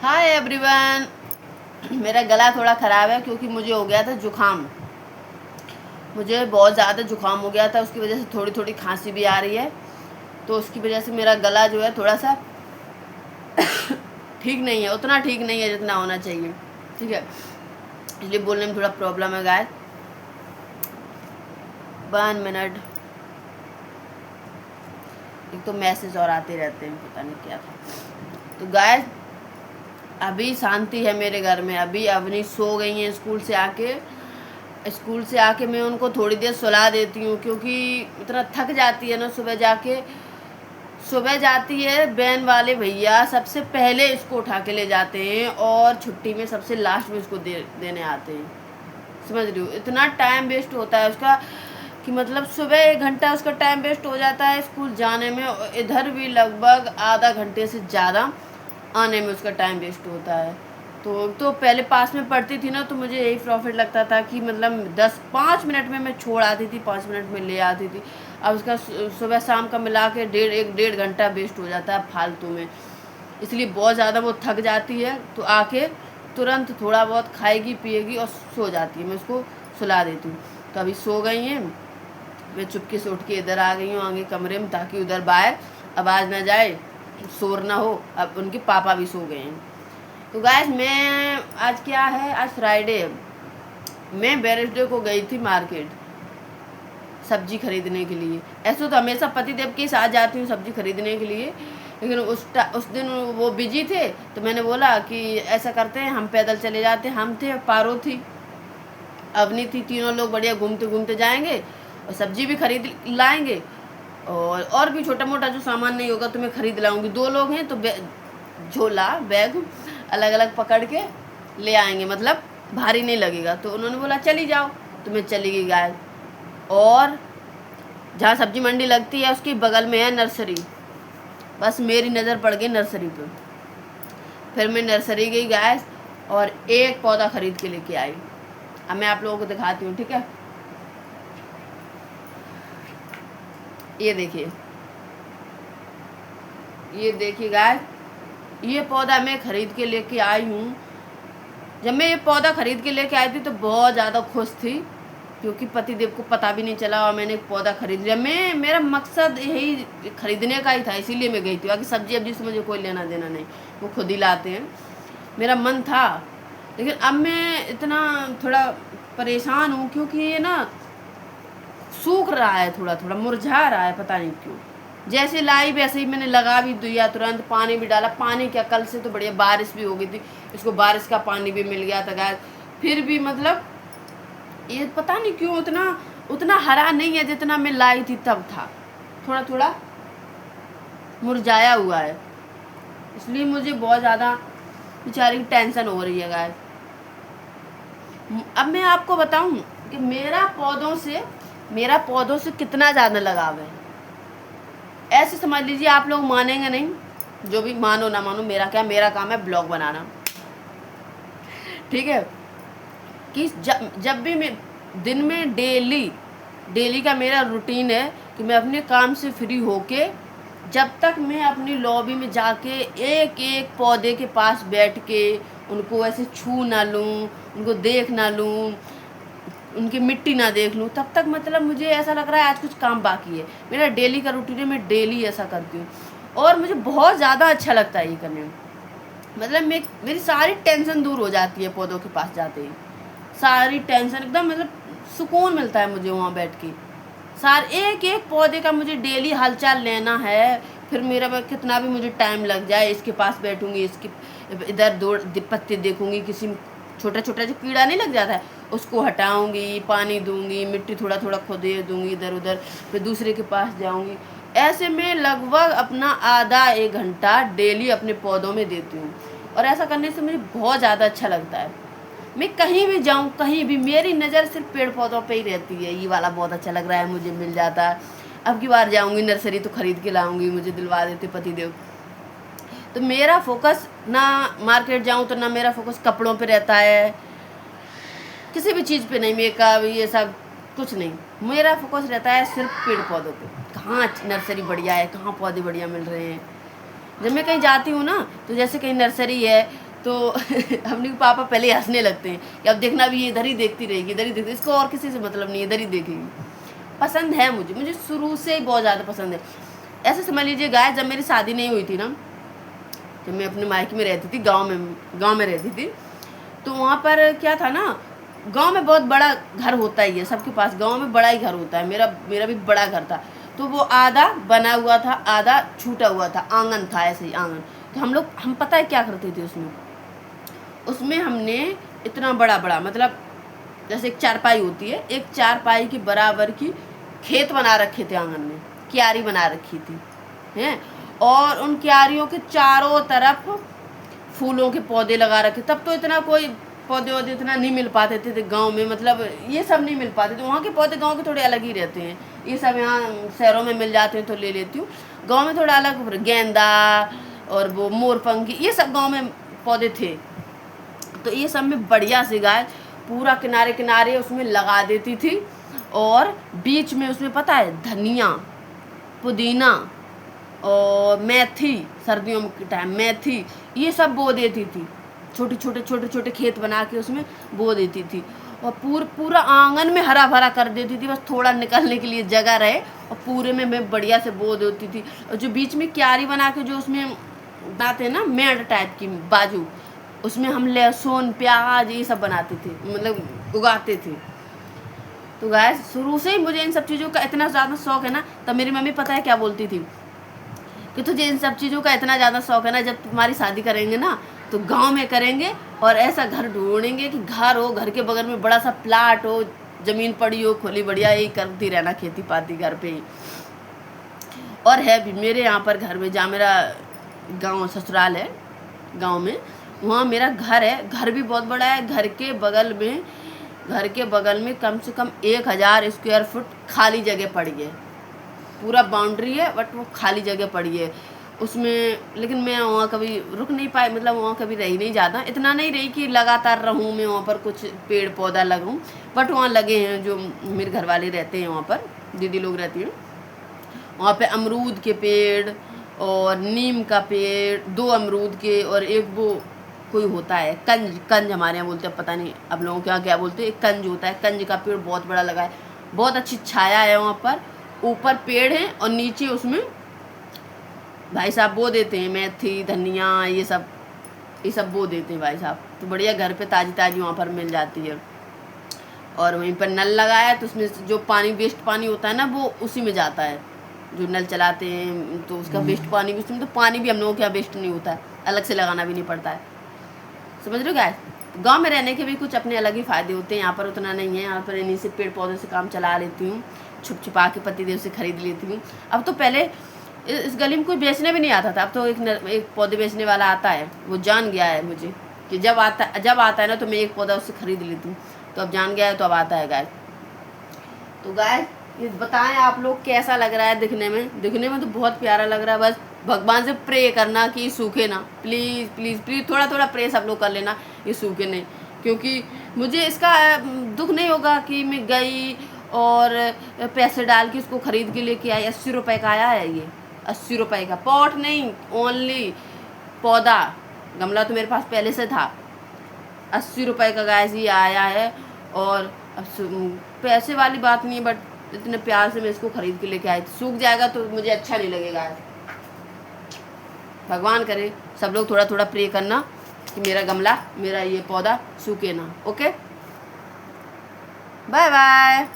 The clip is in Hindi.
Hi everyone. मेरा गला थोड़ा ख़राब है क्योंकि मुझे हो गया था जुकाम। मुझे बहुत ज़्यादा जुकाम हो गया था, उसकी वजह से थोड़ी थोड़ी खांसी भी आ रही है। तो उसकी वजह से मेरा गला जो है थोड़ा सा ठीक नहीं है, उतना ठीक नहीं है जितना होना चाहिए। ठीक है, इसलिए बोलने में थोड़ा प्रॉब्लम है गाइस। 1 मिनट। एक तो मैसेज और आते रहते हैं, पता नहीं क्या था। तो गाइस अभी शांति है मेरे घर में। अभी अवनी सो गई हैं स्कूल से आके मैं उनको थोड़ी देर सुला देती हूँ, क्योंकि इतना थक जाती है ना। सुबह जाती है वैन वाले भैया, सबसे पहले इसको उठा के ले जाते हैं और छुट्टी में सबसे लास्ट में इसको देने आते हैं। समझ रही हो, इतना टाइम वेस्ट होता है उसका कि मतलब सुबह 1 घंटा उसका टाइम वेस्ट हो जाता है स्कूल जाने में, और इधर भी लगभग आधा घंटे से ज़्यादा आने में उसका टाइम वेस्ट होता है। तो पहले पास में पढ़ती थी ना, तो मुझे यही प्रॉफिट लगता था कि मतलब 5 मिनट में मैं छोड़ आती थी, 5 मिनट में ले आती थी। अब उसका सुबह शाम का मिला के 1.5 घंटा वेस्ट हो जाता है फालतू में। इसलिए बहुत ज़्यादा वो थक जाती है, तो आके तुरंत थोड़ा बहुत खाएगी पिएगी और सो जाती है। मैं उसको सुला देती हूँ। तो अभी सो गई हैं, मैं चुपके से उठ के इधर आ गई हूँ आगे कमरे में, ताकि उधर बाहर आवाज़ ना जाए, शोर ना हो। अब उनके पापा भी सो गए हैं। तो गाइस मैं आज क्या है, आज फ्राइडे है। मैं वेडनेसडे को गई थी मार्केट सब्जी खरीदने के लिए। ऐसे तो हमेशा पतिदेव के साथ जाती हूँ सब्जी खरीदने के लिए, लेकिन उस दिन वो बिजी थे, तो मैंने बोला कि ऐसा करते हैं हम पैदल चले जाते हैं। हम थे, पारो थी, अवनी थी, तीनों लोग बढ़िया घूमते घूमते जाएंगे और सब्जी भी खरीद लाएंगे, और भी छोटा मोटा जो सामान नहीं होगा तो मैं खरीद लाऊंगी। 2 लोग हैं तो झोला बैग अलग अलग पकड़ के ले आएंगे, मतलब भारी नहीं लगेगा। तो उन्होंने बोला चली जाओ, तो मैं चली गई गाय। और जहाँ सब्जी मंडी लगती है उसके बगल में है नर्सरी। बस मेरी नज़र पड़ गई नर्सरी पे। फिर मैं नर्सरी गई गैस और एक पौधा खरीद के लेके आई। अब मैं आप लोगों को दिखाती हूँ, ठीक है। ये देखिए गाइस, ये पौधा मैं खरीद के लेके आई हूँ। जब मैं ये पौधा खरीद के लेके आई थी तो बहुत ज़्यादा खुश थी, क्योंकि पतिदेव को पता भी नहीं चला और मैंने एक पौधा खरीद लिया। मेरा मकसद यही खरीदने का ही था, इसीलिए मैं गई थी। बाकी सब्जी अब्जी से मुझे कोई लेना देना नहीं, वो खुद ही लाते हैं। मेरा मन था, लेकिन अब मैं इतना थोड़ा परेशान हूँ क्योंकि ये ना सूख रहा है, थोड़ा थोड़ा मुरझा रहा है, पता नहीं क्यों। जैसे लाई वैसे ही मैंने लगा भी दिया, तुरंत पानी भी डाला। पानी क्या, कल से तो बढ़िया बारिश भी हो गई थी, इसको बारिश का पानी भी मिल गया था गाय। फिर भी मतलब ये पता नहीं क्यों उतना हरा नहीं है जितना मैं लाई थी तब था। थोड़ा थोड़ा मुरझाया हुआ है, इसलिए मुझे बहुत ज़्यादा बेचारी की टेंशन हो रही है गाय। अब मैं आपको बताऊं कि मेरा पौधों से कितना ज़्यादा लगाव है। ऐसे समझ लीजिए, आप लोग मानेंगे नहीं, जो भी मानो ना मानो, मेरा काम है ब्लॉग बनाना, ठीक है। कि जब भी मैं दिन में डेली का मेरा रूटीन है कि मैं अपने काम से फ्री होके, जब तक मैं अपनी लॉबी में जाके एक एक पौधे के पास बैठ के उनको ऐसे छू ना लूँ, उनको देख ना लूँ, उनकी मिट्टी ना देख लूँ, तब तक मतलब मुझे ऐसा लग रहा है आज कुछ काम बाकी है। मेरा डेली का रूटीन है, मैं डेली ऐसा करती हूँ और मुझे बहुत ज़्यादा अच्छा लगता है ये करने में। मतलब मेरी सारी टेंशन दूर हो जाती है पौधों के पास जाते ही। सारी टेंशन एकदम, मतलब सुकून मिलता है मुझे वहाँ बैठ के। एक एक पौधे का मुझे डेली हालचाल लेना है। फिर मेरा कितना भी मुझे टाइम लग जाए, इसके पास बैठूंगी, इसके इधर 2 पत्ते देखूंगी, किसी छोटा छोटा जो कीड़ा नहीं लग जाता है उसको हटाऊंगी, पानी दूंगी, मिट्टी थोड़ा थोड़ा खोदे दूंगी इधर उधर, फिर दूसरे के पास जाऊंगी। ऐसे में लगभग अपना आधा 1 घंटा डेली अपने पौधों में देती हूँ, और ऐसा करने से मुझे बहुत ज़्यादा अच्छा लगता है। मैं कहीं भी जाऊँ, कहीं भी मेरी नज़र सिर्फ पेड़ पौधों पे ही रहती है। ये वाला बहुत अच्छा लग रहा है, मुझे मिल जाता है। अब की बार जाऊँगी नर्सरी तो ख़रीद के लाऊंगी, मुझे दिलवा देते पतिदेव। तो मेरा फोकस ना मार्केट जाऊँ तो ना मेरा फोकस कपड़ों पे रहता है, किसी भी चीज़ पे नहीं, मेकअप ये सब कुछ नहीं। मेरा फोकस रहता है सिर्फ पेड़ पौधों पे। कहाँ नर्सरी बढ़िया है, कहाँ पौधे बढ़िया मिल रहे हैं। जब मैं कहीं जाती हूँ ना, तो जैसे कहीं नर्सरी है तो हमने पापा पहले ही हंसने लगते हैं कि अब देखना भी ये इधर ही देखती रहेगी, इधर ही देखती, इसको और किसी से मतलब नहीं, इधर ही देखेगी। पसंद है मुझे शुरू से ही बहुत ज़्यादा पसंद है। ऐसे समझ लीजिए गाय, जब मेरी शादी नहीं हुई थी ना, जब मैं अपने मायके में रहती थी, गाँव में रहती थी, तो वहाँ पर क्या था ना, गांव में बहुत बड़ा घर होता ही है, सबके पास गांव में बड़ा ही घर होता है। मेरा भी बड़ा घर था, तो वो आधा बना हुआ था, आधा छूटा हुआ था, आंगन था, ऐसे ही आंगन। तो हम पता है क्या करते थे उसमें हमने इतना बड़ा मतलब जैसे एक चारपाई होती है, एक चारपाई के बराबर की खेत बना रखे थे आंगन में, क्यारी बना रखी थी हैं, और उन क्यारियों के चारों तरफ फूलों के पौधे लगा रखे। तब तो इतना कोई पौधे वौधे इतना नहीं मिल पाते थे गांव में, मतलब ये सब नहीं मिल पाते थे। वहाँ के पौधे गांव के थोड़े अलग ही रहते हैं, ये सब यहाँ शहरों में मिल जाते हैं तो ले लेती हूँ। गांव में थोड़ा अलग, गेंदा और वो मोरपंखी, ये सब गांव में पौधे थे। तो ये सब में बढ़िया से गाय पूरा किनारे किनारे उसमें लगा देती थी, और बीच में उसमें पता है धनिया, पुदीना और मेथी, सर्दियों के टाइम मेथी, ये सब बो देती थी। छोटे खेत बना के उसमें बो देती थी, और पूरा आंगन में हरा भरा कर देती थी, बस थोड़ा निकलने के लिए जगह रहे, और पूरे में मैं बढ़िया से बो देती थी। और जो बीच में क्यारी बना के जो उसमें बनाते हैं ना, मेड़ टाइप की बाजू, उसमें हम लहसुन प्याज ये सब बनाते थे, मतलब उगाते थे। तो गाइस शुरू से ही मुझे इन सब चीज़ों का इतना ज़्यादा शौक है ना, तब मेरी मम्मी पता है क्या बोलती थी कि तुझे इन सब चीज़ों का इतना ज़्यादा शौक है ना, जब तुम्हारी शादी करेंगे ना तो गांव में करेंगे, और ऐसा घर ढूंढेंगे कि घर हो, घर के बगल में बड़ा सा प्लाट हो, ज़मीन पड़ी हो खुली, बढ़िया यही करती रहना, खेती पाती घर पे ही। और है भी मेरे यहाँ पर घर में, जहाँ मेरा गांव ससुराल है, गांव में वहाँ मेरा घर है, घर भी बहुत बड़ा है। घर के बगल में कम से कम 1000 स्क्वायर फुट खाली जगह पड़ी है, पूरा बाउंड्री है बट वो खाली जगह पड़ी है उसमें। लेकिन मैं वहाँ कभी रुक नहीं पाई, मतलब वहाँ कभी रही नहीं, ज़्यादा इतना नहीं रही कि लगातार रहूँ मैं वहाँ पर, कुछ पेड़ पौधा लगाऊँ, बट वहाँ लगे हैं, जो मेरे घर वाले रहते हैं वहाँ पर, दीदी लोग रहती हैं वहाँ पे, अमरूद के पेड़ और नीम का पेड़, 2 अमरूद के, और एक वो कोई होता है कंज हमारे यहाँ बोलते हैं, पता नहीं अब लोगों के यहाँ क्या बोलते हैं, एक कंज होता है, कंज का पेड़ बहुत बड़ा लगा है, बहुत अच्छी छाया है वहाँ पर। ऊपर पेड़ है और नीचे उसमें भाई साहब बो देते हैं मेथी धनिया, ये सब बो देते हैं भाई साहब। तो बढ़िया घर पे ताज़ी वहाँ पर मिल जाती है। और वहीं पर नल लगाया है, तो उसमें जो पानी वेस्ट पानी होता है ना, वो उसी में जाता है। जो नल चलाते हैं तो उसका वेस्ट पानी भी उसमें, तो पानी भी हम लोगों के यहाँ वेस्ट नहीं होता है, अलग से लगाना भी नहीं पड़ता है। समझ रहे हो गाइस, गांव में रहने के भी कुछ अपने अलग ही फ़ायदे होते हैं, यहाँ पर उतना नहीं है। यहाँ पर इन्हीं से पेड़ पौधों से काम चला लेती हूँ, छुपा के पतिदेव से खरीद लेती हूँ। अब तो पहले इस गली में कोई बेचने भी नहीं आता था, अब तो एक पौधे बेचने वाला आता है, वो जान गया है मुझे कि जब आता है ना तो मैं एक पौधा उससे खरीद लेती हूँ, तो अब जान गया है तो अब आता है गाय। तो गाय ये बताएं आप लोग कैसा लग रहा है दिखने में तो बहुत प्यारा लग रहा है। बस भगवान से प्रे करना कि सूखे ना, प्लीज़ प्लीज़ प्लीज़, थोड़ा प्रे सब लोग कर लेना, ये सूखे नहीं, क्योंकि मुझे इसका दुख नहीं होगा कि मैं गई और पैसे डाल के इसको खरीद के लेके आई। 80 रुपये का आया है ये, 80 रुपये का पॉट नहीं, ओनली पौधा। गमला तो मेरे पास पहले से था। 80 रुपये का गाय ये आया है, और अब पैसे वाली बात नहीं है, बट इतने प्यार से मैं इसको खरीद के लेके आई। सूख जाएगा तो मुझे अच्छा नहीं लगेगा। भगवान करे सब लोग थोड़ा प्रे करना कि मेरा ये पौधा सूखे ना। Okay, bye bye.